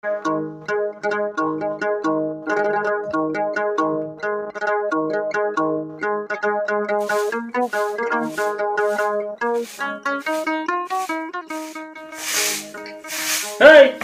কি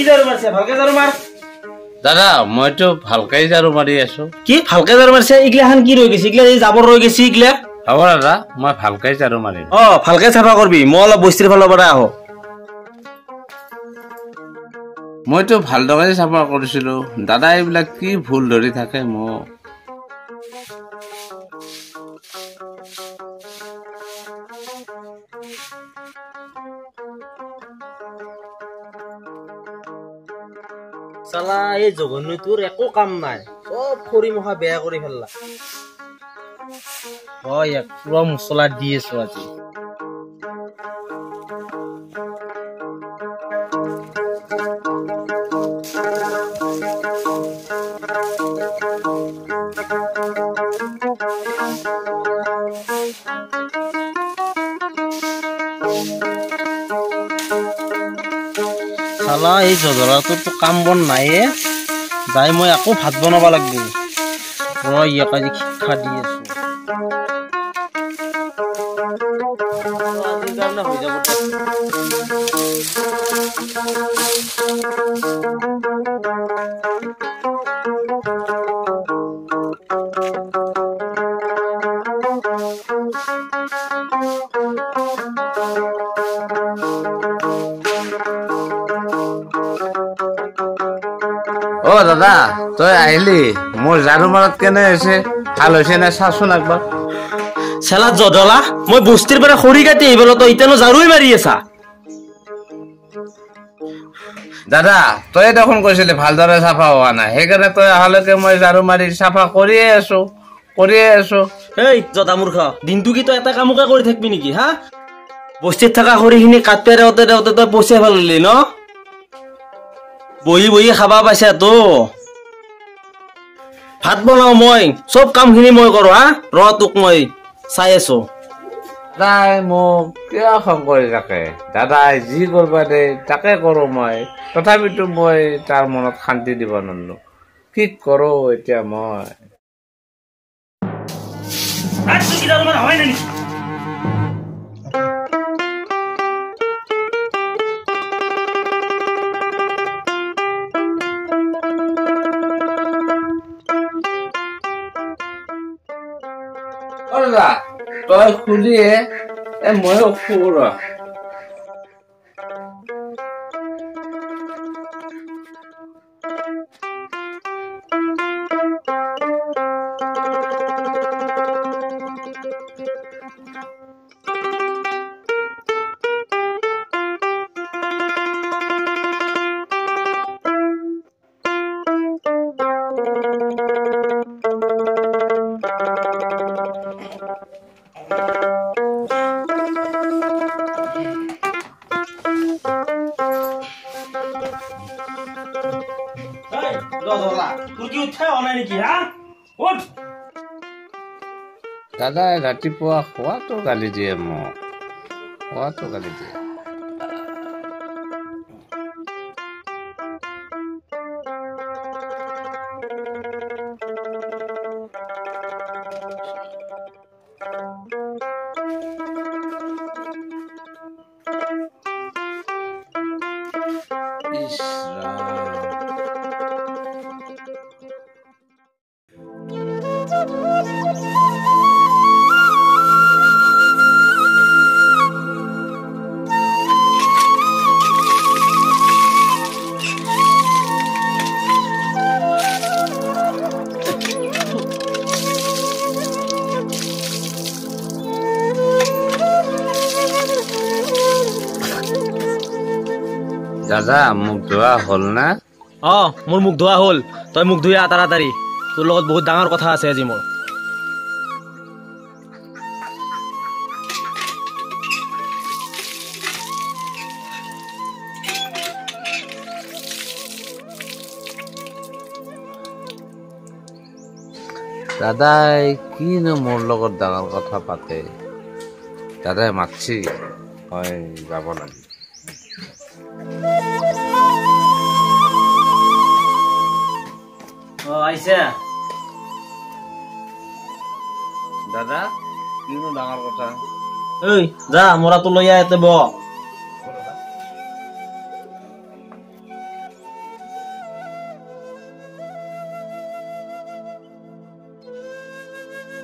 ঝাৰু মাৰিছে ভালকে ঝাৰু মাৰ দাদা মইতো ভালকে ঝাৰু মাৰি আছো কি ভালকে ঝাৰু মাৰিছে ইগলাখান কি ৰৈ গৈছে ইগলা এই জাবৰ ৰৈ গৈছে ইগলা হ'ব দাদা মই ভালকে ঝাৰু মাৰিম ভালকে চাফা কৰবি মই অলপ বস্তিৰ ফালৰ পৰা আহো মইতো ভালদৰে চাফা কৰিছিলো দাদা এইবিলাক কি ভুল ধৰি থাকে মোক চালা এই জঘন্যটোৰ একো কাম নাই সব খৰি মহা বেয়া কৰি ফেললা পুৰা মছলা দি আছো আজি চালা এই জজৰাটোতো কাম বন নাইয়ে যাই মই আকৌ ভাত বনাব লাগিব ইয়াক আজি শিক্ষা দি আছো আজিৰ কাৰণে হৈ যাব দাদা তই আহিলি মোৰ ঝাৰু মাৰত কেনে হৈছে ভাল হৈছে নে চাচোন একবাৰ চেলা জদলা মই বস্তিৰ পৰা খৰি কাটি আহিবলো তই ইতানো ঝাৰুই মাৰি আছা দাদা তই দেখোন কৈছিলি ভালদৰে চাফা হোৱা নাই সেইকাৰণে তই অহালৈকে মই ঝাৰু মাৰি চাফা কৰিয়ে আছো এই জদা মূৰ্খ দিনটো কি তই এটা কামকে কৰি থাকিবি নেকি হা বস্তিত থকা খৰিখিনি কাটপে দেওঁতে তই পইচা পেলালি ন বহি বহি খাবা পাইছা তো ভাত বনাও মই চব কামখিনি মই কৰো হা তোক মই চাই আছো দাদাই মোক কিয় খং কৰি থাকে দাদাই যি কৰবা দে তাকে কৰো মই তথাপিতো মই তাৰ মনত শান্তি দিব নোৱাৰো কি কৰো এতিয়া মই তই খুলিয়ে ময়ো খুৰ দাদাই ৰাতিপুৱা খোৱাটো গালি দিয়ে মোক দাদা মুখ ধোৱা হল না মোৰ মুখ ধোৱা হল তই মুখ ধুই আহ তাড়াতাড়ি তোৰ লগত বহুত ডাঙৰ কথা আছে আজি মোৰ দাদাই কিনো মোৰ লগত ডাঙৰ কথা পাতে দাদাই মাতছি হয় যাব লাগে আইছা দাদা কিনো ডাঙৰ কথা ঐ যা মৰাটো লৈ আহ ইয়াতে ব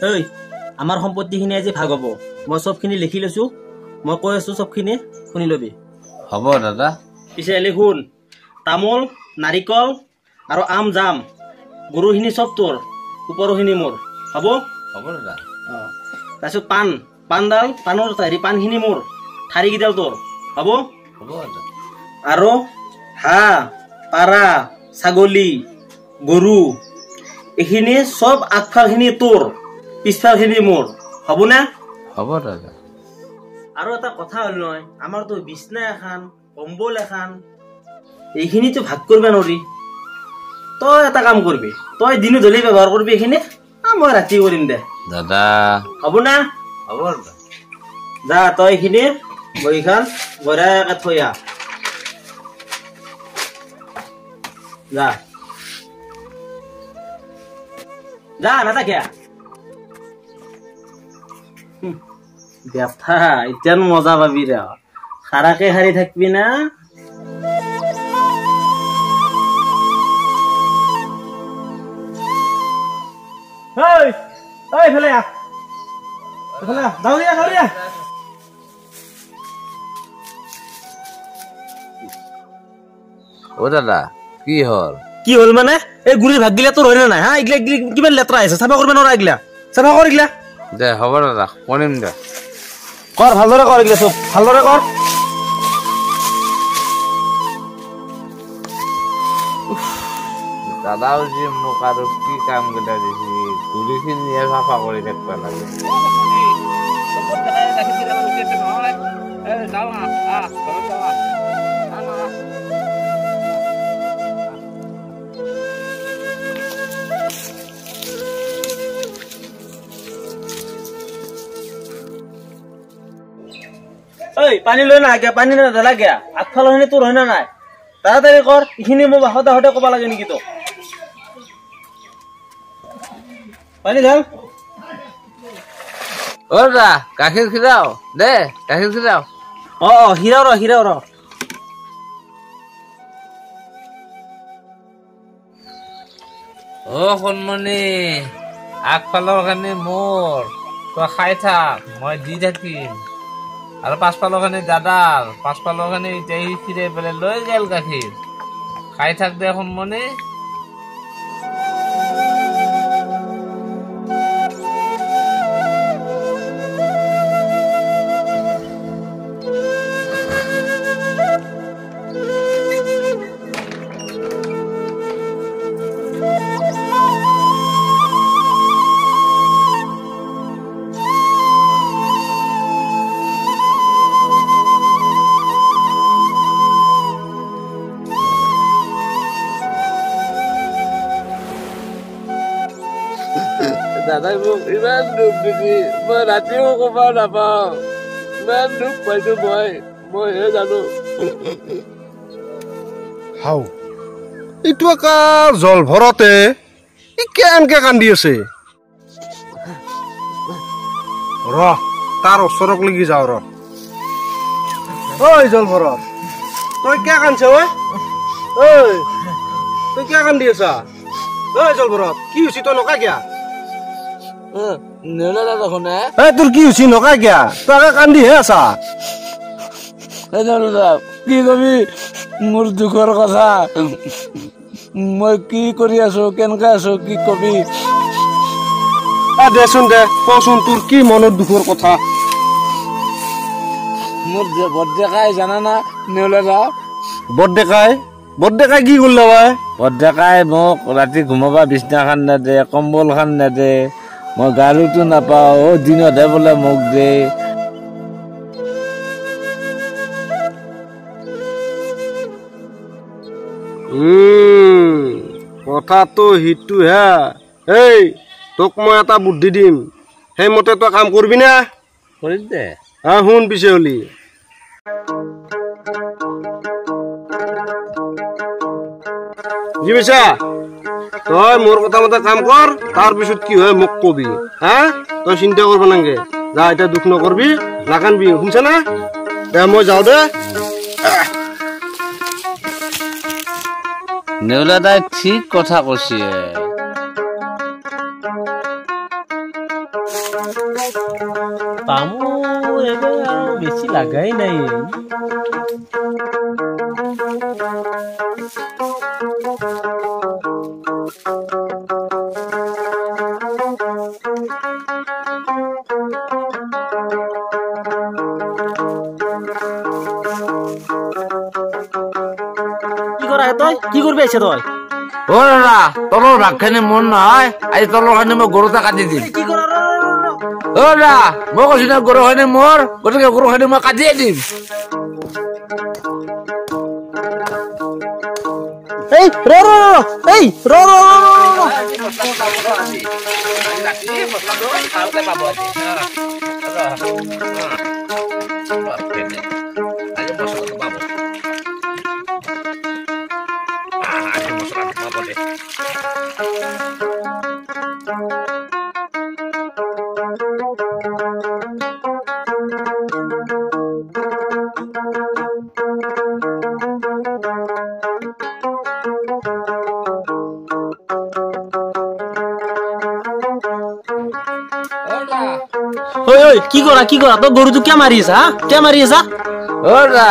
ঐ আমাৰ সম্পত্তিখিনি আজি ভাগ হ'ব মই চবখিনি লিখি লৈছো মই কৈ আছো চবখিনি শুনি লবি হ'ব দাদা পিছে লিখোন তামোল নাৰিকল আৰু আম জাম গৰুখিনি চব তোৰ ওপৰখিনি মোৰ হ'ব হ'ব দাদা তাৰপিছত পাণডাল পাণৰ পাণখিনি মোৰ ঠাৰিকেইডাল তোৰ হ'ব হ'ব দাদা আৰু হাঁহ পাৰা ছাগলী গৰু এইখিনি চব আগফালখিনি তোৰ পিছফালখিনি মোৰ হ'ব না হ'ব দাদা আৰু এটা কথা হ'ল নহয় আমাৰতো বিছনা এখন কম্বল এখন এইখিনিতো ভাগ কৰিব নোৱাৰি তই এটা কাম কৰিবি তই দিনো ধলি ব্যৱহাৰ কৰিবি এইখিনি মই ৰাতি কৰিম দে দাদা হ'ব না হ'ব দাদা যা তই এইখিনি বহিখান বঢ়িয়াকে থৈ আহ যা যা নাথাকিয়া ব্যথা এতিয়া মজা পাবি ৰে খাৰাকে হাৰি থাকবি না ও দাদা কি হল কি হল মানে এই গুড়িৰ ভাগ গিলা তোৰ হয় নাই হা এইগিলা কিমান লেতেৰা আছে চাফা কৰিব নোৱাৰা এইগিলা চাফা কৰ এইগিলা দে হ'ব দাদা কৰিম দে কৰ ভালদৰে কৰ এইগিলা চব ভালদৰে কৰ দাদাও যে মোক আৰু কি কাম কেইটা দিছে গুৰিখিনি চাফা কৰি থাকিব লাগে ঐ পানী লৈ না আগে পানী নালাগে আগফালৰখিনি তোৰ হয় না নাই তাড়াতাড়ি কৰ এইখিনি মোক সদায় ক'ব লাগে নেকি তোক পানী ঢাল ও দাদা গাখীৰ খিৰাও দে গাখীৰ খিৰাও হিৰাও ৰ অ সোণমণি আগফালৰ খিনি মোৰ তই খাই থাক মই দি থাকিম আৰু পাছফালৰ খিনি দাদাৰ পাছফালৰ খিনি এতিয়া সি ফিৰাই পেলাই লৈ গেল গাখীৰ খাই থাক দে সোণমণি দাদাই মোক ইমান দুখ দিছি মই ৰাতিও ক'ব নাপাওঁ ইমান দুখ পাইছো মইহে জানো হাও এইটো একা জল ভৰতে ই কেনকে কান্দি আছে ৰ তাৰ ওচৰক লাগি যাওঁ ৰ ঐ জল ভৰত তই কিয় কান্দছ ঐ তই কিয় কান্দি আছা ঐ জল ভৰত কি হৈছে তই নকা কিয়া তোৰ কি হৈছে নকা কিয়া তই কান্দিহে আছা কি কবি মোৰ দুখৰ কথা মই কি কৰি আছো কেনেকে আছো কি কবি দেচোন দে কচোন তোৰ কি মনৰ দুখৰ কথা মোৰ বৰডেকাই জানা না নেউলাদা বৰডেকাই কি কৰিলে বৰডেকাই মোক ৰাতি ঘুমাবা বিছনাখন নেদে কম্বলখন নেদে মই গাড়ীটো নাপাওঁ দিনতহে বোলে মোক দে কথাটো সিটো হে এই তোক মই এটা বুদ্ধি দিম সেইমতে তই কাম কৰিবি না কৰিম দে শুন পিছে হলি কি কৈছা তই মোৰ কথা মতে কাম কৰ, তাৰ পিছত কি হয় মোক কবি। হা তই চিন্তা কৰিব নালাগে, যা এতিয়া দুখ নকৰবি, নাকানবি, শুনছা না? দে মই যাওঁ দে। নেউলা দাই ঠিক কথা কৈছে। তামোল এবাৰ বেছি লাগাই নাই। কি করবি এসে তই? ও দাদা, তোর রাখখানি মন নহয়, আজ তোর ওখানে মই গরুটা কাটি দিম। কি কর? ও দাদা, মই কৈছো না গরু খানি মোর, গতিকে গরু খানি মই কাটিয়ে দিম। এই র র এই র র কি করা তো গরু কে মারিস? কে মারিস? ও দাদা,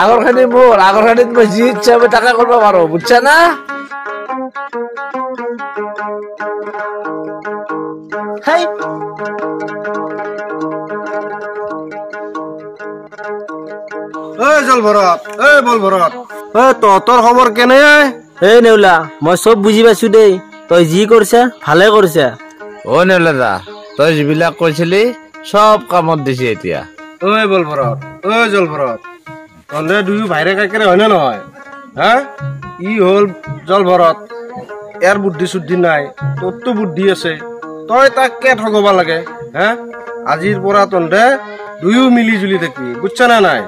আগর খানি মোর, আগর খানি মই যি ইচ্ছা আমি টাকা করবো পারো, বুঝছা না? জল ভরত, বল ভরত, তোর খবর কেনে? এই নেউলা, মই সব বুঝি পাইছো দেই, তই যি করছে ভালে করছে। ও নেউলা দা, তই যিবিলাক কৈছিলি সব কামত দিছি এতিয়া। বল ভরত, জল ভরত, তহঁতে দুয়ো ভাইৰে কাকেৰে হয় নে নহয়? হা ই হল জল ভৰত, ইয়াৰ বুদ্ধি চুদ্ধি নাই, তোৰতো বুদ্ধি আছে, তই তাক কে ঠগবা লাগে? হা আজিৰ পৰা তহঁতে দুয়ো মিলি জুলি থাকি, বুঝছা না নাই?